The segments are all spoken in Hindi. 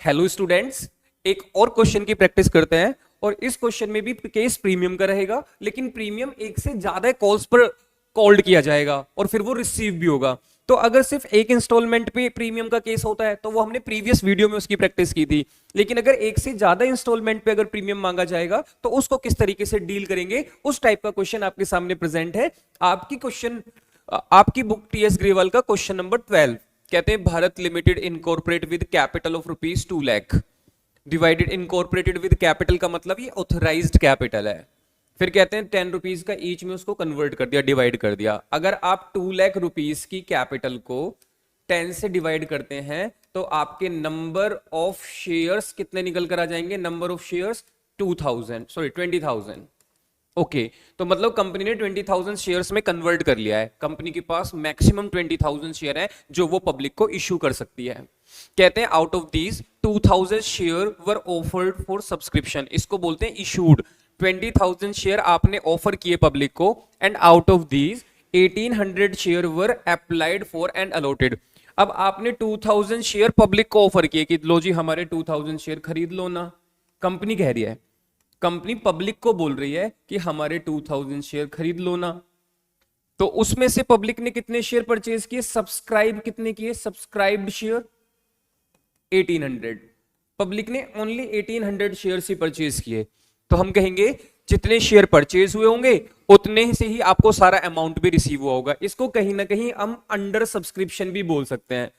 हेलो स्टूडेंट्स, एक और क्वेश्चन की प्रैक्टिस करते हैं। और इस क्वेश्चन में भी केस प्रीमियम का रहेगा, लेकिन प्रीमियम एक से ज्यादा कॉल्स पर कॉल्ड किया जाएगा और फिर वो रिसीव भी होगा। तो अगर सिर्फ एक इंस्टॉलमेंट पे प्रीमियम का केस होता है तो वो हमने प्रीवियस वीडियो में उसकी प्रैक्टिस की थी। लेकिन अगर एक से ज्यादा इंस्टॉलमेंट पे अगर प्रीमियम मांगा जाएगा तो उसको किस तरीके से डील करेंगे, उस टाइप का क्वेश्चन आपके सामने प्रेजेंट है। आपकी बुक टीएस ग्रेवाल का क्वेश्चन नंबर 12। कहते हैं Bharat limited incorporate with capital of ₹2 lakh divided. Incorporated with capital का मतलब ये ऑथराइज्ड कैपिटल है। फिर कहते हैं ₹10 का ईच में उसको कन्वर्ट कर दिया, डिवाइड कर दिया। अगर आप ₹2 लाख की कैपिटल को 10 से डिवाइड करते हैं तो आपके नंबर ऑफ शेयर्स कितने निकल कर आ जाएंगे? Number of shares 20,000। ओके, तो मतलब कंपनी ने 20,000 शेयर्स में कन्वर्ट कर लिया है। कंपनी के पास मैक्सिमम 20,000 शेयर है जो वो पब्लिक को इशू कर सकती है। कहते हैं out of these 2,000 share were offered for subscription, इसको बोलते हैं इशूड। 20,000 शेयर आपने ऑफर किए पब्लिक को, and out of these 1,800 share were applied for and allotted. अब आपने 2,000 शेयर पब्लिक को ऑफर किए कि लो जी हमारे 2,000 शेयर खरीद लो ना। कंपनी कह रही है, कंपनी पब्लिक को बोल रही है कि हमारे 2,000 शेयर खरीद लो ना। तो उसमें से पब्लिक ने कितने शेयर परचेज किए? सब्सक्राइब कितने किए? Subscribed share 1,800। पब्लिक ने ओनली 1,800 शेयर ही परचेज किए। तो हम कहेंगे जितने शेयर परचेज हुए होंगे उतने से ही आपको सारा अमाउंट भी रिसीव हुआ होगा। इसको कहीं ना कहीं हम अंडर सब्सक्रिप्शन भी बोल सकते हैं।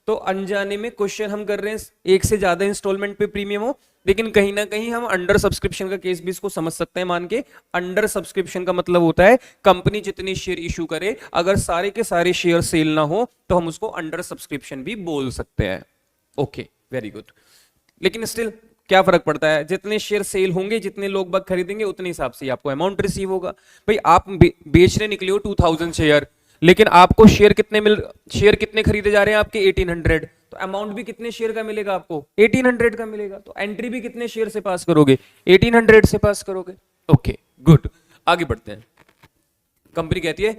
तो अनजाने में क्वेश्चन हम कर रहे हैं एक से ज्यादा इंस्टॉलमेंट पे प्रीमियम हो, लेकिन कहीं ना कहीं हम अंडर सब्सक्रिप्शन का केस भी इसको समझ सकते हैं मान के। अंडर सब्सक्रिप्शन का मतलब होता है कंपनी जितनी शेयर इशू करे, अगर सारे के सारे शेयर सेल ना हो तो हम उसको अंडर सब्सक्रिप्शन भी बोल सकते हैं। Okay, very good. लेकिन स्टिल क्या फर्क पड़ता है? जितने शेयर सेल होंगे, जितने लोग बाग खरीदेंगे, उतने हिसाब से आपको अमाउंट रिसीव होगा। भाई आप बेचने निकले हो 2,000 शेयर, लेकिन आपको शेयर कितने खरीदे जा रहे हैं? आपके 1,800। तो अमाउंट भी कितने शेयर का मिलेगा? आपको 1,800 का मिलेगा। तो एंट्री भी कितने शेयर से पास करोगे? 1,800 से पास करोगे। Okay, good. आगे बढ़ते हैं। कंपनी कहती है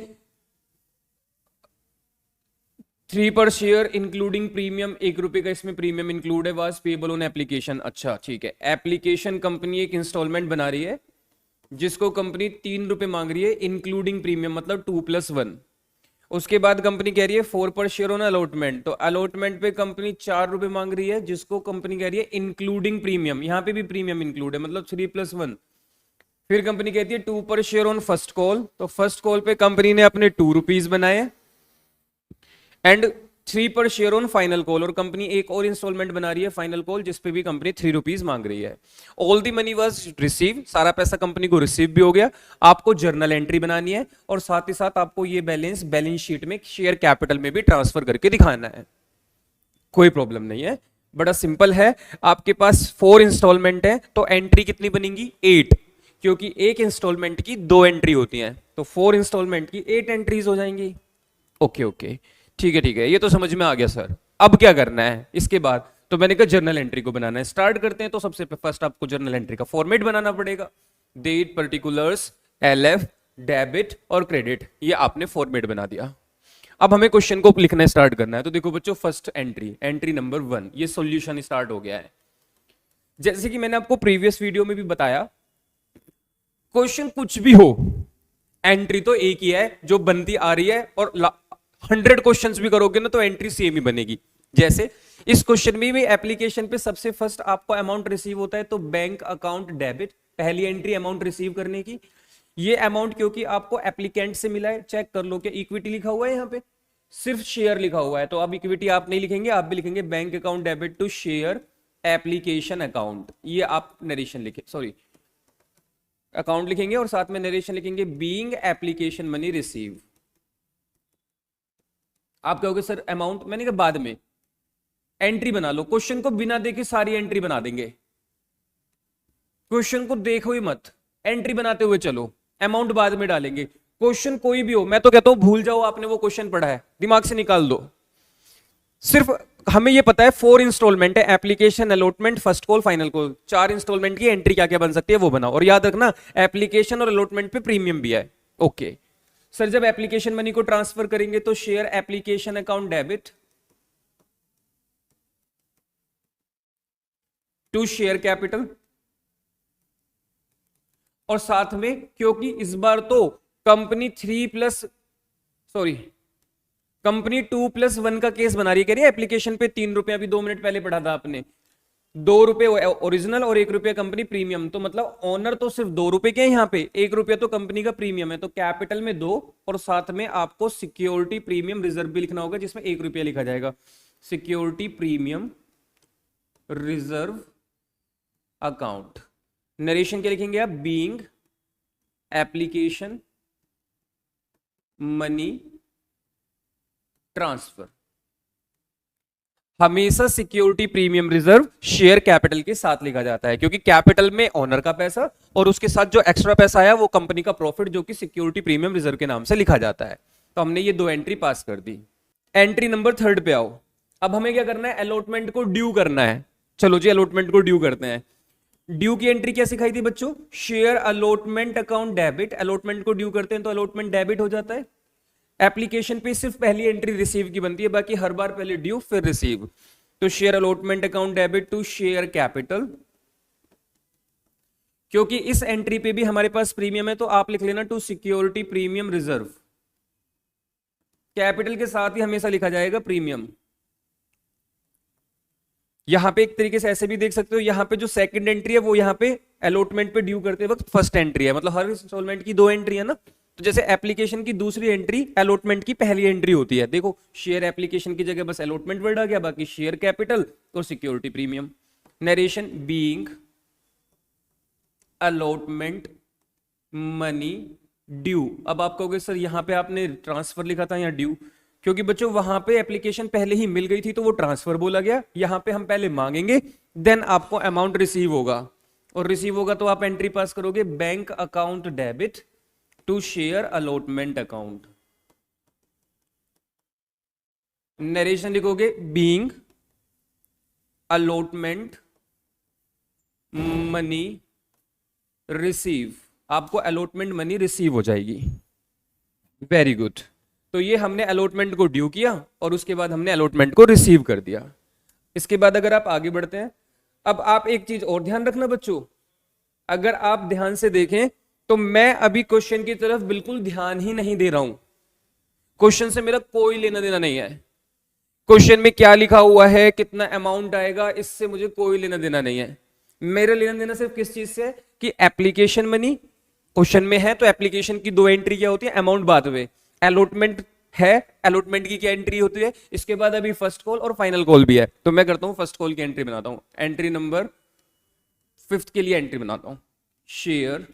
3 पर शेयर इंक्लूडिंग प्रीमियम, ₹1 का इसमें प्रीमियम इंक्लूड है, वाज पेबल ऑन एप्लीकेशन। अच्छा ठीक है, एप्लीकेशन कंपनी एक इंस्टॉलमेंट बना रही है जिसको कंपनी ₹3 मांग रही है इंक्लूडिंग प्रीमियम, मतलब 2+1। उसके बाद कंपनी कह रही है 4 पर शेयर ऑन अलॉटमेंट, तो अलॉटमेंट पे कंपनी ₹4 मांग रही है जिसको कंपनी कह रही है इंक्लूडिंग प्रीमियम। यहां पे भी प्रीमियम इंक्लूड है, मतलब 3+1। फिर कंपनी कहती है 2 पर शेयर ऑन फर्स्ट कॉल, तो फर्स्ट कॉल पे कंपनी ने अपने ₹2 बनाए, एंड 3 पर शेयर ऑन फाइनल कॉल, और कंपनी एक और इंस्टॉलमेंट बना रही है फाइनल कॉल जिसपे भी कंपनी ₹3 मांग रही है। All the money was receive, सारा पैसा कंपनी को रिसीव भी हो गया। आपको जर्नल एंट्री बनानी है और साथ ही साथ आपको ये बैलेंस शीट में शेयर कैपिटल में भी ट्रांसफर करके दिखाना है। कोई प्रॉब्लम नहीं है, बड़ा सिंपल है। आपके पास 4 इंस्टॉलमेंट है तो एंट्री कितनी बनेगी? 8, क्योंकि एक इंस्टॉलमेंट की 2 एंट्री होती है, तो 4 इंस्टॉलमेंट की 8 एंट्रीज हो जाएंगी। ओके ओके, ठीक है ठीक है, ये तो समझ में आ गया सर। अब क्या करना है इसके बाद? तो मैंने कहा जर्नल एंट्री को बनाना है। स्टार्ट करते हैं। तो सबसे फर्स्ट आपको जर्नल एंट्री का फॉर्मेट बनाना पड़ेगा। डेट, पर्टिकुलर्स, एलएफ, डेबिट और क्रेडिट, ये आपने फॉर्मेट बना दिया। अब हमें क्वेश्चन को लिखना स्टार्ट करना है। तो देखो बच्चों, फर्स्ट एंट्री नंबर 1, ये सॉल्यूशन स्टार्ट हो गया है। जैसे कि मैंने आपको प्रीवियस वीडियो में भी बताया, क्वेश्चन कुछ भी हो, एंट्री तो एक ही है जो बनती आ रही है, और 100 क्वेश्चंस भी करोगे ना तो एंट्री सेम ही बनेगी। जैसे इस क्वेश्चन में भी एप्लीकेशन पे सबसे फर्स्ट आपको अमाउंट रिसीव होता है, तो बैंक अकाउंट डेबिट, पहली एंट्री अमाउंट रिसीव करने की। ये अमाउंट क्योंकि आपको एप्लीकेंट से मिला है, चेक कर लो कि इक्विटी लिखा हुआ है, यहाँ पे सिर्फ शेयर लिखा हुआ है, तो अब इक्विटी आप नहीं लिखेंगे, आप भी लिखेंगे bank account debit to share application account. ये आप नरेशन लिखे, सॉरी अकाउंट लिखेंगे और साथ में नरेशन लिखेंगे, बीइंग एप्लीकेशन मनी रिसीव। आप कहोगे सर अमाउंट, मैंने कहा बाद में एंट्री बना लो। क्वेश्चन को बिना देखे सारी एंट्री बना देंगे, क्वेश्चन को देखो ही मत, एंट्री बनाते हुए चलो, अमाउंट बाद में डालेंगे। क्वेश्चन कोई भी हो, मैं तो कहता हूं भूल जाओ आपने वो क्वेश्चन पढ़ा है, दिमाग से निकाल दो। सिर्फ हमें ये पता है 4 इंस्टॉलमेंट है, application, allotment, first call, final call. 4 instalment की एंट्री क्या क्या बन सकती है वो बनाओ, और याद रखना एप्लीकेशन और अलॉटमेंट पे प्रीमियम भी है। ओके सर, जब एप्लीकेशन मनी को ट्रांसफर करेंगे तो share application account debit, to share capital, और साथ में क्योंकि इस बार तो कंपनी 2+1 का केस बना रही है, कह रही है एप्लीकेशन पे 3 रुपए, अभी 2 मिनट पहले पढ़ा था आपने, 2 रुपए ओरिजिनल और 1 रुपया कंपनी प्रीमियम, तो मतलब ऑनर तो सिर्फ 2 रुपए के हैं यहाँ पे, 1 रुपया तो कंपनी का प्रीमियम है, तो कैपिटल में 2 और साथ में आपको सिक्योरिटी प्रीमियम रिजर्व भी लिखना होगा जिसमें 1 रुपया लिखा जाएगा, security premium reserve account. Narration क्या लिखेंगे आप, बीइंग एप्लीकेशन मनी ट्रांसफर। हमेशा security premium reserve share capital के साथ लिखा जाता है, क्योंकि कैपिटल में ओनर का पैसा और उसके साथ जो एक्स्ट्रा पैसा आया वो कंपनी का प्रॉफिट, जो कि सिक्योरिटी प्रीमियम रिजर्व के नाम से लिखा जाता है। तो हमने ये 2 एंट्री पास कर दी। एंट्री नंबर 3 पे आओ। अब हमें क्या करना है, अलॉटमेंट को ड्यू करना है। चलो जी अलॉटमेंट को ड्यू करते हैं। ड्यू की एंट्री क्या सिखाई थी बच्चों, share allotment account debit. Allotment को ड्यू करते हैं तो अलॉटमेंट डेबिट हो जाता है। एप्लीकेशन पे सिर्फ पहली एंट्री रिसीव की बनती है, बाकी हर बार पहले ड्यू फिर रिसीव। तो share allotment account debit to share capital. क्योंकि इस एंट्री पे भी हमारे पास प्रीमियम है तो आप लिख लेना to security premium reserve. Capital के साथ ही हमेशा लिखा जाएगा प्रीमियम। यहां पे एक तरीके से ऐसे भी देख सकते हो, यहां पे जो सेकंड एंट्री है वो यहां पे अलॉटमेंट पे ड्यू करते वक्त फर्स्ट एंट्री है, मतलब हर इंस्टॉलमेंट की 2 एंट्री है ना। तो जैसे एप्लीकेशन की दूसरी एंट्री अलॉटमेंट की पहली एंट्री होती है। देखो शेयर एप्लीकेशन की जगह बस अलॉटमेंट वर्ड आ गया, बाकी शेयर कैपिटल और security premium. Narration being allotment money due. अब आप कहोगे सर यहां पे आपने ट्रांसफर लिखा था या ड्यू, क्योंकि बच्चों वहां पे एप्लीकेशन पहले ही मिल गई थी तो वो ट्रांसफर बोला गया। यहां पे हम पहले मांगेंगे देन आपको अमाउंट रिसीव होगा, और रिसीव होगा तो आप एंट्री पास करोगे bank account debit to share allotment account. Narration लिखोगे बीइंग अलॉटमेंट मनी रिसीव। आपको अलॉटमेंट मनी रिसीव हो जाएगी। Very good. तो ये हमने अलॉटमेंट को ड्यू किया और उसके बाद हमने अलॉटमेंट को रिसीव कर दिया। इसके बाद अगर आप आगे बढ़ते हैं, अब आप एक चीज और ध्यान रखना बच्चों, अगर आप ध्यान से देखें तो मैं अभी क्वेश्चन की तरफ बिल्कुल ध्यान ही नहीं दे रहा हूं। क्वेश्चन से मेरा कोई लेना देना नहीं है। क्वेश्चन में क्या लिखा हुआ है, कितना अमाउंट आएगा, इससे मुझे कोई लेना देना नहीं है। मेरा लेना देना सिर्फ किस चीज से है कि एप्लीकेशन मनी क्वेश्चन में है तो एप्लीकेशन की 2 एंट्री क्या होती है, अमाउंट बाद में। अलॉटमेंट है, अलॉटमेंट की क्या एंट्री होती है, इसके बाद अभी फर्स्ट कॉल और फाइनल कॉल भी है। तो मैं करता हूं फर्स्ट कॉल की एंट्री बनाता हूं। एंट्री नंबर 5 के लिए एंट्री बनाता हूं। शेयर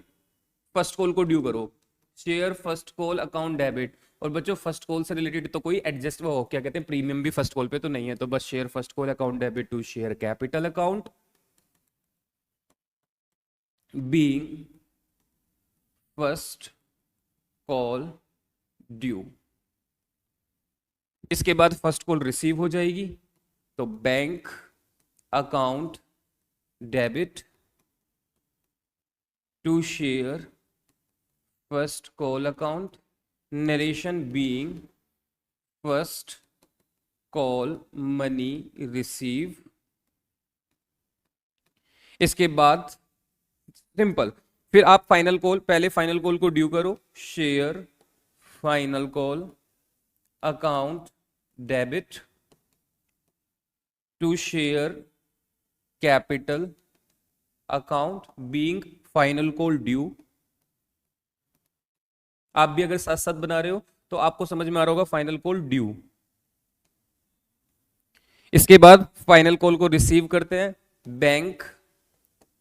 फर्स्ट कॉल को ड्यू करो, share first call account debit. और बच्चों फर्स्ट कॉल से रिलेटेड तो कोई एडजस्ट वो क्या कहते हैं प्रीमियम भी फर्स्ट कॉल पे तो नहीं है, तो बस share first call account debit to share capital account being first call due. इसके बाद फर्स्ट कॉल रिसीव हो जाएगी तो bank account debit to share first call account. Narration being first call money receive. इसके बाद सिंपल, फिर आप फाइनल कॉल, पहले फाइनल कॉल को ड्यू करो, share final call account debit to share capital account being final call due. आप भी अगर साथ साथ बना रहे हो तो आपको समझ में आ रहा होगा फाइनल कॉल ड्यू। इसके बाद फाइनल कॉल को रिसीव करते हैं, bank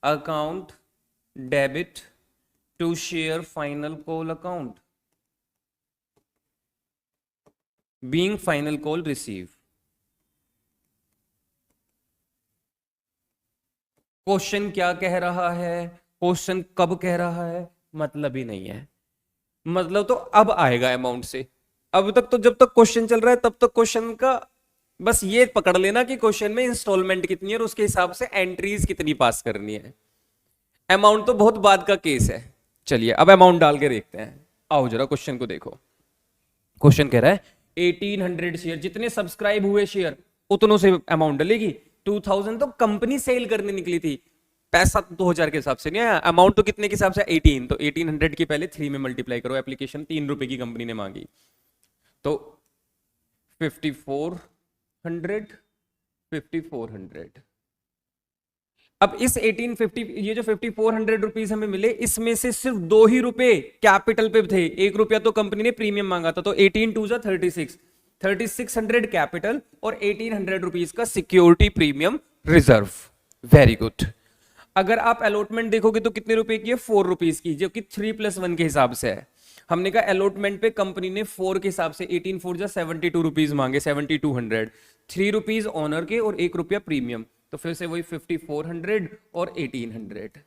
account debit to share final call account being final call receive. Question क्या कह रहा है, क्वेश्चन कब कह रहा है, मतलब ही नहीं है। मतलब तो अब आएगा अमाउंट से। अब तक तो जब तक क्वेश्चन चल रहा है तब तक क्वेश्चन का बस ये पकड़ लेना कि क्वेश्चन में इंस्टॉलमेंट कितनी है और उसके हिसाब से एंट्रीज कितनी पास करनी है। अमाउंट तो बहुत बाद का केस है। चलिए अब अमाउंट डाल के देखते हैं। आओ जरा क्वेश्चन को देखो। क्वेश्चन कह रहा है 1800 शेयर, जितने सब्सक्राइब हुए शेयर उतनों से अमाउंट डलेगी। 2000 तो कंपनी सेल करने निकली थी, पैसा तो 2000 के हिसाब से नहीं आया, अमाउंट तो कितने के हिसाब से 18, तो 1800 की पहले 3 में मल्टीप्लाई करो, एप्लीकेशन 3 रुपए की कंपनी ने मांगी, तो 5400 5400। अब इस 1850 ये जो 5400 रुपीज हमें मिले, इसमें से सिर्फ 2 ही रुपए कैपिटल पे थे, 1 रुपया तो कंपनी ने प्रीमियम मांगा था, तो 18 2 जा 36, 3600 कैपिटल और 1800 रुपीज का security premium reserve. Very good. अगर आप अलॉटमेंट देखोगे तो कितने रुपए की है, 4 रुपीज की, जो कि 3+1 के हिसाब से है। हमने कहा अलॉटमेंट पे कंपनी ने 4 के हिसाब से 18 4 जा 72 रुपीज मांगे, 7200, 3 रुपीज ऑनर के और 1 रुपया प्रीमियम, तो फिर से वही 5400 और 1800।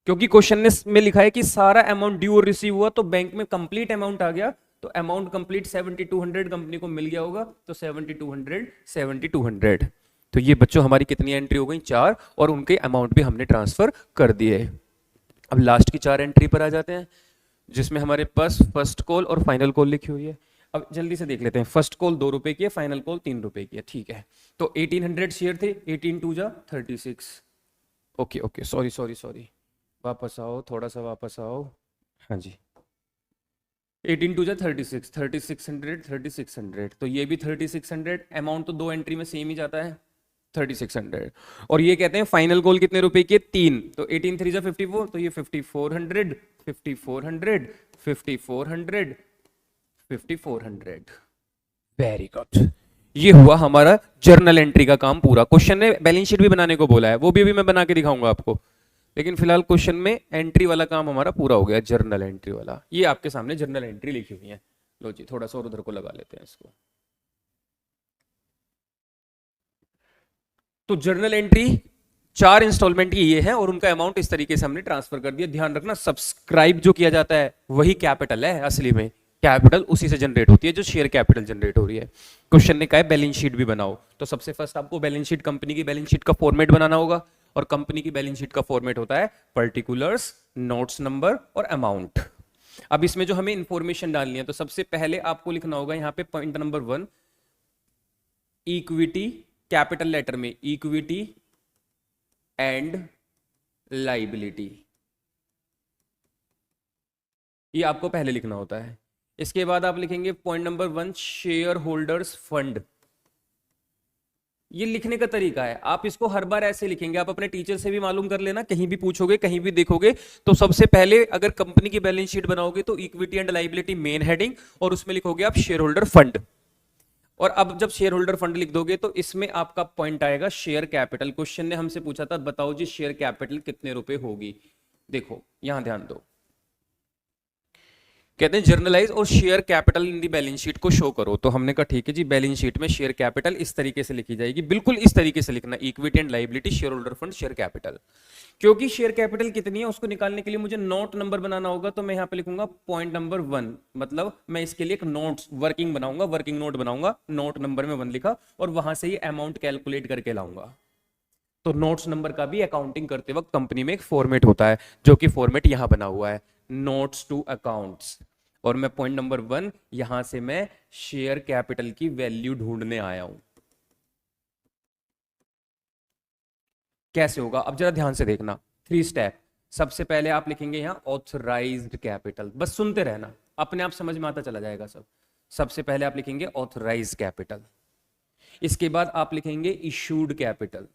क्योंकि क्वेश्चन में लिखा है कि सारा अमाउंट ड्यू और रिसीव हुआ, तो बैंक में कंप्लीट अमाउंट आ गया, तो अमाउंट कंप्लीट 7200 कंपनी को मिल गया होगा, तो 7200 7200। तो ये बच्चों हमारी कितनी एंट्री हो गई, 4, और उनके अमाउंट भी हमने ट्रांसफर कर दिए। अब लास्ट की 4 एंट्री पर आ जाते हैं, जिसमें हमारे पास फर्स्ट कॉल और फाइनल कॉल लिखी हुई है। अब जल्दी से देख लेते हैं, फर्स्ट कॉल 2 रुपए की है, फाइनल कॉल 3 रुपए की है, ठीक है। तो 1800 शेयर थे, 18 2 जा 36। ओके ओके, सॉरी, वापस आओ, थोड़ा सा वापस आओ, हाँ जी। 18 2 जा 36, 3600 3600, तो ये भी 3600, अमाउंट तो 2 एंट्री में सेम ही जाता है, 3600। और ये कहते हैं फाइनल कॉल कितने रुपए की है, 3, तो 18 3 जा 54, तो ये 5400 5400 5400 5400। Very good. ये हुआ हमारा जर्नल एंट्री का काम पूरा। क्वेश्चन ने बैलेंस शीट भी बनाने को बोला है, वो भी अभी मैं बना के दिखाऊंगा आपको, लेकिन फिलहाल क्वेश्चन में एंट्री वाला काम हमारा पूरा हो गया, जर्नल एंट्री वाला। ये आपके सामने जर्नल एंट्री लिखी हुई है, लो जी थोड़ा सा और उधर को लगा लेते हैं इसको। तो जर्नल एंट्री 4 इंस्टॉलमेंट की ये है, और उनका अमाउंट इस तरीके से हमने ट्रांसफर कर दिया। ध्यान रखना, सब्सक्राइब जो किया जाता है वही कैपिटल है, असली में कैपिटल उसी से जनरेट होती है जो शेयर कैपिटल जनरेट हो रही है। क्वेश्चन ने कहा है बैलेंस शीट भी बनाओ, तो सबसे फर्स्ट आपको बैलेंस शीट, कंपनी की बैलेंस शीट का फॉर्मेट बनाना होगा, और कंपनी की बैलेंस शीट का फॉर्मेट होता है पर्टिकुलर्स, नोट्स नंबर और अमाउंट। अब इसमें जो हमें इंफॉर्मेशन डालनी है, तो सबसे पहले आपको लिखना होगा यहाँ पे point number 1, equity, capital letter में इक्विटी एंड लाइबिलिटी, ये आपको पहले लिखना होता है। इसके बाद आप लिखेंगे point number 1, share holders fund. ये लिखने का तरीका है, आप इसको हर बार ऐसे लिखेंगे, आप अपने टीचर से भी मालूम कर लेना, कहीं भी पूछोगे कहीं भी देखोगे, तो सबसे पहले अगर कंपनी की बैलेंस शीट बनाओगे तो equity and liability main heading, और उसमें लिखोगे आप शेयर होल्डर फंड। और अब जब शेयर होल्डर फंड लिख दोगे तो इसमें आपका पॉइंट आएगा शेयर कैपिटल। क्वेश्चन ने हमसे पूछा था बताओ जी शेयर कैपिटल कितने रुपए होगी। देखो यहां ध्यान दो, कहते हैं जर्नलाइज और share capital in the balance sheet को शो करो, तो हमने कहा ठीक है जी, बैलेंस शीट में शेयर कैपिटल इस तरीके से लिखी जाएगी, बिल्कुल इस तरीके से लिखना, equity and liability, share holder fund, share capital. क्योंकि शेयर कैपिटल कितनी है उसको निकालने के लिए मुझे नोट नंबर बनाना होगा, तो मैं यहाँ पे लिखूंगा पॉइंट नंबर 1, मतलब मैं इसके लिए एक नोट्स वर्किंग बनाऊंगा, वर्किंग नोट बनाऊंगा, नोट नंबर में 1 लिखा, और वहां से ये अमाउंट कैलकुलेट करके लाऊंगा। तो नोट्स नंबर का भी अकाउंटिंग करते वक्त कंपनी में एक फॉर्मेट होता है, जो कि फॉर्मेट यहां बना हुआ है, नोट्स टू अकाउंट्स। और मैं पॉइंट नंबर 1 यहां से मैं शेयर कैपिटल की वैल्यू ढूंढने आया हूं। कैसे होगा अब जरा ध्यान से देखना, 3 स्टेप। सबसे पहले आप लिखेंगे यहां ऑथराइज्ड कैपिटल, बस सुनते रहना, अपने आप समझ में आता चला जाएगा सब। सबसे पहले आप लिखेंगे ऑथराइज्ड कैपिटल, इसके बाद आप लिखेंगे इशूड कैपिटल।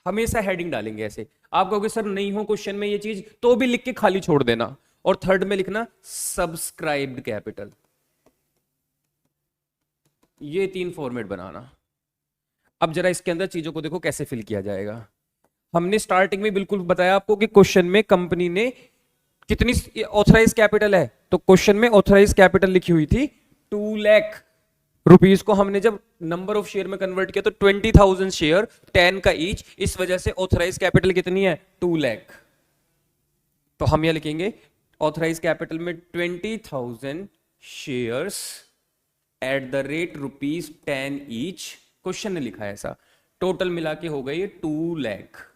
हमेशा हेडिंग डालेंगे ऐसे, आप कहोगे सर नहीं हो क्वेश्चन में ये चीज, तो भी लिख के खाली छोड़ देना। और थर्ड में लिखना सब्सक्राइब्ड कैपिटल। ये 3 फॉर्मेट बनाना। अब जरा इसके अंदर चीजों को देखो कैसे फिल किया जाएगा। हमने स्टार्टिंग में बिल्कुल बताया आपको कि क्वेश्चन में कंपनी ने कितनी ऑथराइज कैपिटल है, तो क्वेश्चन में ऑथराइज कैपिटल लिखी हुई थी 2 लाख रुपीस को हमने जब नंबर ऑफ शेयर में कन्वर्ट किया तो 20,000 शेयर 10 का ईच, इस वजह से ऑथराइज कैपिटल कितनी है 2 लाख। तो हम यह लिखेंगे ऑथराइज कैपिटल में 20,000 shares at the rate ₹10 each. Question ने लिखा है ऐसा, टोटल मिला के हो गई 2 लाख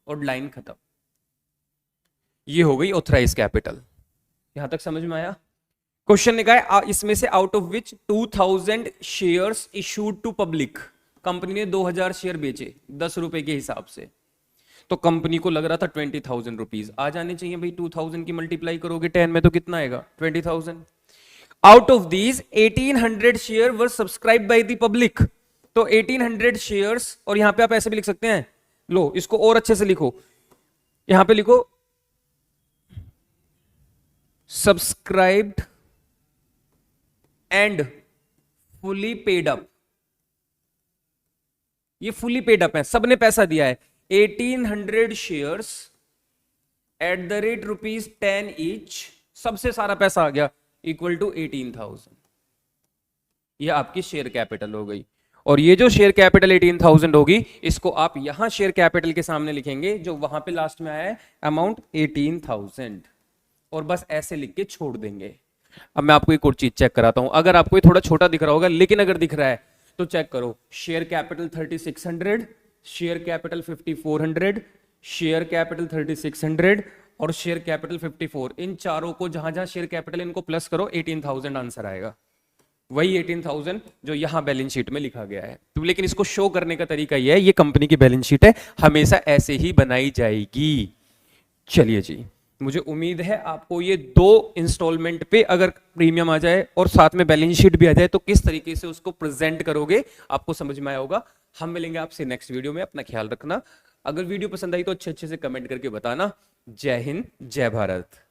और लाइन खत्म। ये हो गई ऑथराइज कैपिटल। यहां तक समझ में आया? क्वेश्चन ने कहा इसमें से out of which 2000 shares issued to public, company ने 2000 शेयर बेचे 10 रुपए के हिसाब से, तो कंपनी को लग रहा था 20,000 रुपीज आ जाने चाहिए भाई। 2000 की मल्टीप्लाई करोगे 10 में तो कितना आएगा 20,000। Out of these 1800 share were subscribe by the public, तो 1800 शेयर्स, और यहां पे आप ऐसे भी लिख सकते हैं, लो इसको और अच्छे से लिखो, यहां पे लिखो subscribed and fully paid up. ये फुली पेड अप है, सबने पैसा दिया है। 1800 shares at the rate ₹10 each, सबसे सारा पैसा आ गया इक्वल टू 18,000। ये आपकी शेयर कैपिटल हो गई। और ये जो शेयर कैपिटल 18,000 होगी, इसको आप यहां शेयर कैपिटल के सामने लिखेंगे, जो वहां पे लास्ट में आया है अमाउंट 18,000, और बस ऐसे लिख के छोड़ देंगे। अब मैं आपको एक और चीज चेक कराता हूं, अगर आपको ये थोड़ा छोटा दिख रहा होगा, लेकिन अगर दिख रहा है तो चेक करो, share capital 3600, share capital 5400, share capital 3600 और शेयर कैपिटल 54, इन चारों को जहां जहां शेयर कैपिटल इनको प्लस करो 18,000 आंसर आएगा। वही 18,000 जो यहां बैलेंस शीट में लिखा गया है। तो लेकिन इसको शो करने का तरीका यह है, ये कंपनी की बैलेंस शीट है, हमेशा ऐसे ही बनाई जाएगी। चलिए जी, मुझे उम्मीद है आपको ये 2 इंस्टॉलमेंट पे अगर प्रीमियम आ जाए और साथ में बैलेंस शीट भी आ जाए तो किस तरीके से उसको प्रेजेंट करोगे आपको समझ में आया होगा। हम मिलेंगे आपसे नेक्स्ट वीडियो में, अपना ख्याल रखना। अगर वीडियो पसंद आई तो अच्छे अच्छे से कमेंट करके बताना। जय हिंद, जय भारत।